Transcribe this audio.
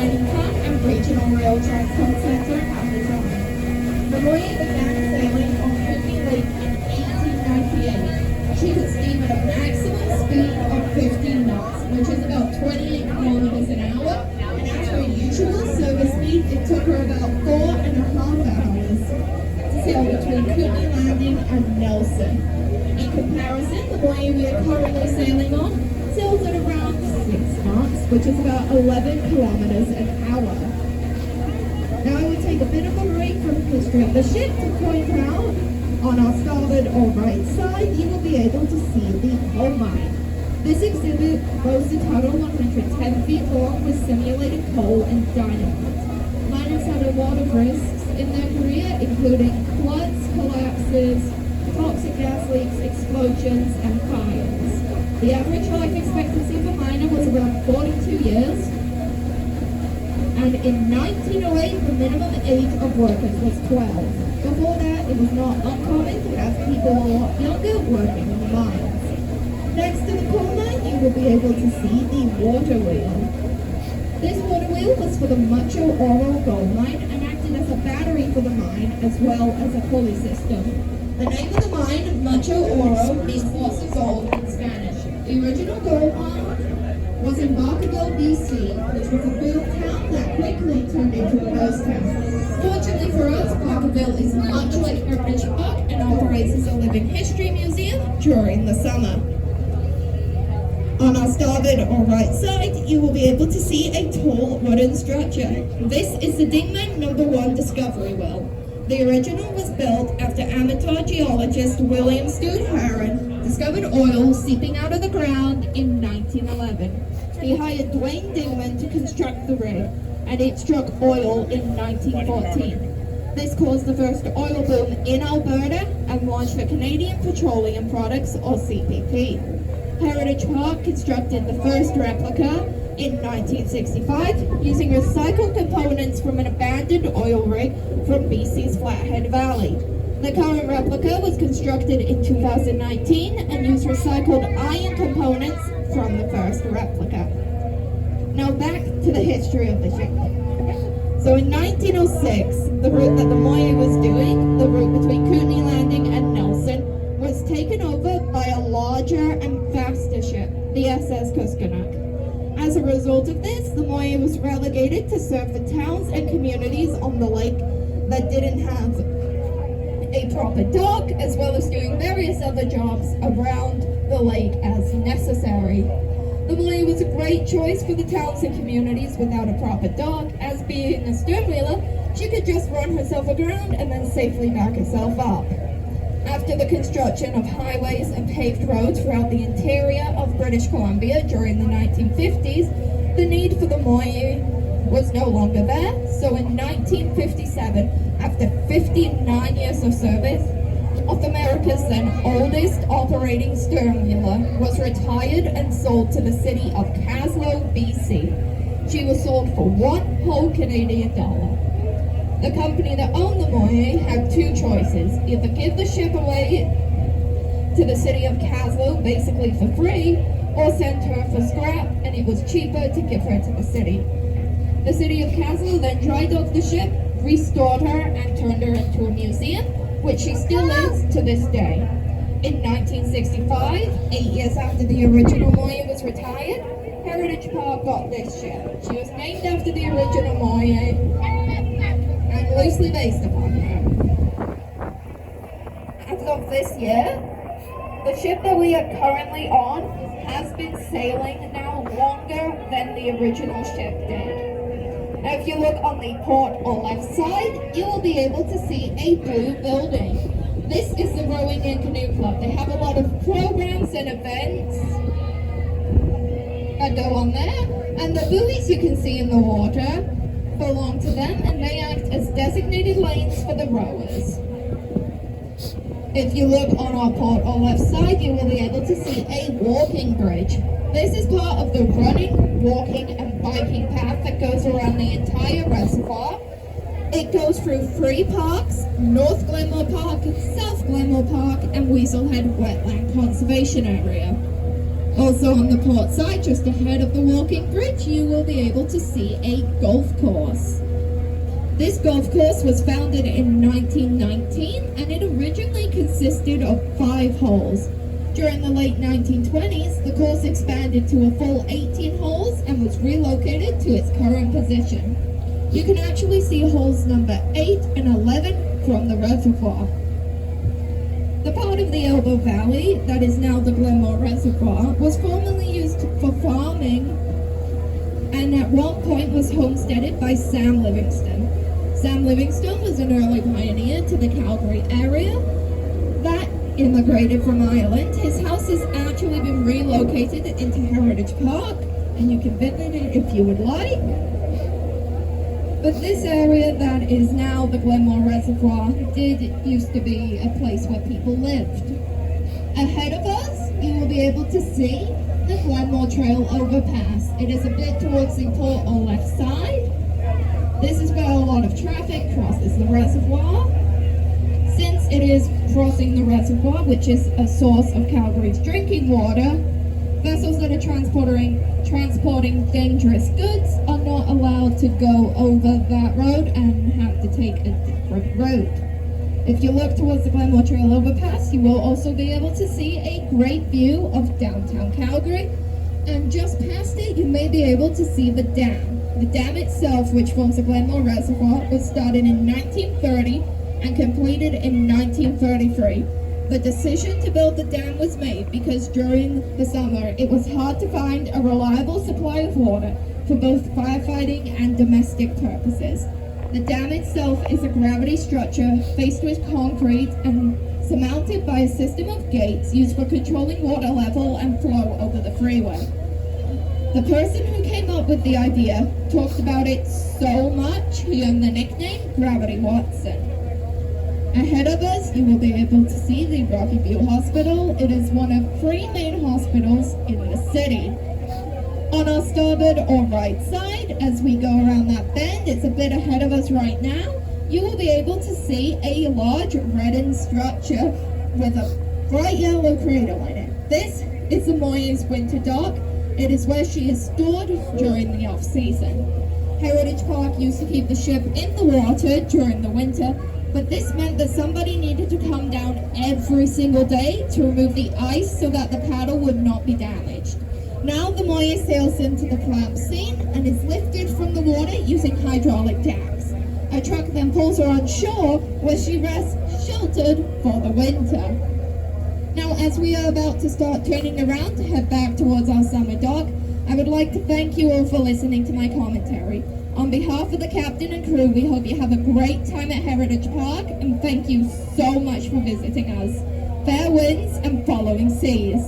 mining camp and regional rail transport centre at the time. The Moyie began sailing on Kootenay Lake in 1898. She could steam at a maximum speed of 15 knots, which is about 28 kilometers an hour, and at her usual service speed, it took her about 4.5 hours to sail between Kootenay Landing and Nelson. In comparison, the Moyie we are currently sailing on sails at around 6 knots, which is about 11 kilometers an hour. Now I will take a bit of a break from the history of the ship to point out on our starboard or right side, you will be able to see the coal mine. This exhibit boasts a total 110 feet long with simulated coal and dynamite. Miners had a lot of risks in their career, including floods, collapses, toxic gas leaks, explosions, and fires. The average life expectancy of a miner was around 42 years, and in 1908 the minimum age of workers was 12. Before that, it was not uncommon to have people a lot younger working in the mines. Next to the coal mine, you will be able to see the water wheel. This water wheel was for the Mucho Oro gold mine and acted as a battery for the mine as well as a pulley system. The name of the mine, Mucho Oro, means lots of gold in Spanish. The original gold mine was in Barkerville, BC, which was a boom town that quickly turned into a ghost town. Fortunately for us, Barkerville is much like Heritage Park and operates as a living history museum during the summer. On our starboard or right side, you will be able to see a tall wooden structure. This is the Dingman No. 1 Discovery Well. The original was built after amateur geologist William Stewart Heron discovered oil seeping out of the ground in 1911. He hired Dwayne Dingman to construct the rig, and it struck oil in 1914. This caused the first oil boom in Alberta and launched the Canadian Petroleum Products, or CPP. Heritage Park constructed the first replica in 1965 using recycled components from an abandoned oil rig from BC's Flathead Valley. The current replica was constructed in 2019 and used recycled iron components from the first replica. Now back to the history of the ship. So in 1906, the route that the Moyie was doing, the route between Kootenay Landing and Nelson, was taken over by a larger and faster ship, the SS Kuskonak. As a result of this, the Moyie was relegated to serve the towns and communities on the lake that didn't have a proper dock, as well as doing various other jobs around the lake as necessary. The Moyie was a great choice for the towns and communities without a proper dock, as being a sternwheeler, she could just run herself aground and then safely back herself up. After the construction of highways and paved roads throughout the interior of British Columbia during the 1950s, the need for the Moyie was no longer there, so in 1957, after 59 years of service, North America's then oldest operating sternwheeler was retired and sold to the city of Caslow, BC. She was sold for $1 whole Canadian dollar. The company that owned the Moyie had two choices: either give the ship away to the city of Caslow basically for free, or send her for scrap, and it was cheaper to give her to the city. The city of Caslow then dry docked the ship, restored her, and turned her into a museum, which she still is to this day. In 1965, 8 years after the original Moyie was retired, Heritage Park got this ship. She was named after the original Moyie and loosely based upon her. As of this year, the ship that we are currently on has been sailing now longer than the original ship did. Now if you look on the port or left side, you will be able to see a blue building. This is the Rowing and Canoe Club. They have a lot of programs and events that go on there, and the buoys you can see in the water belong to them, and they act as designated lanes for the rowers. If you look on our port or left side, you will be able to see a walking bridge. This is part of the running, walking, and biking path that goes around the entire reservoir. It goes through three parks: North Glenmore Park, South Glenmore Park, and Weaselhead Wetland Conservation Area. Also on the port side, just ahead of the walking bridge, you will be able to see a golf course. This golf course was founded in 1919 and it originally consisted of 5 holes. During the late 1920s, the course expanded to a full 18 holes and was relocated to its current position. You can actually see holes number 8 and 11 from the reservoir. The part of the Elbow Valley that is now the Glenmore Reservoir was formerly used for farming and at one point was homesteaded by Sam Livingston. Sam Livingston was an early pioneer to the Calgary area that immigrated from Ireland. His house has actually been relocated into Heritage Park and you can visit it if you would like. But this area that is now the Glenmore Reservoir did used to be a place where people lived. Ahead of us, you will be able to see the Glenmore Trail overpass. It is a bit towards the port or left side. This is where a lot of traffic crosses the reservoir. Since it is crossing the reservoir, which is a source of Calgary's drinking water, vessels that are transporting dangerous goods are not allowed to go over that road and have to take a different route. If you look towards the Glenmore Trail overpass, you will also be able to see a great view of downtown Calgary, and just past it you may be able to see the dam. The dam itself, which forms the Glenmore Reservoir, was started in 1930 and completed in 1933. The decision to build the dam was made because during the summer it was hard to find a reliable supply of water for both firefighting and domestic purposes. The dam itself is a gravity structure faced with concrete and surmounted by a system of gates used for controlling water level and flow over the freeway. The person who came up with the idea talked about it so much he earned the nickname Gravity Watson. Ahead of us, you will be able to see the Rocky View Hospital. It is one of 3 main hospitals in the city. On our starboard or right side, as we go around that bend, it's a bit ahead of us right now, you will be able to see a large reddened structure with a bright yellow cradle in it. This is the Moyie's winter dock. It is where she is stored during the off-season. Heritage Park used to keep the ship in the water during the winter, but this meant that somebody needed to come down every single day to remove the ice so that the paddle would not be damaged. Now the Moyie sails into the clamp scene and is lifted from the water using hydraulic jacks. A truck then pulls her on shore where she rests sheltered for the winter. Now as we are about to start turning around to head back towards our summer dock, I would like to thank you all for listening to my commentary. On behalf of the captain and crew, we hope you have a great time at Heritage Park and thank you so much for visiting us. Fair winds and following seas.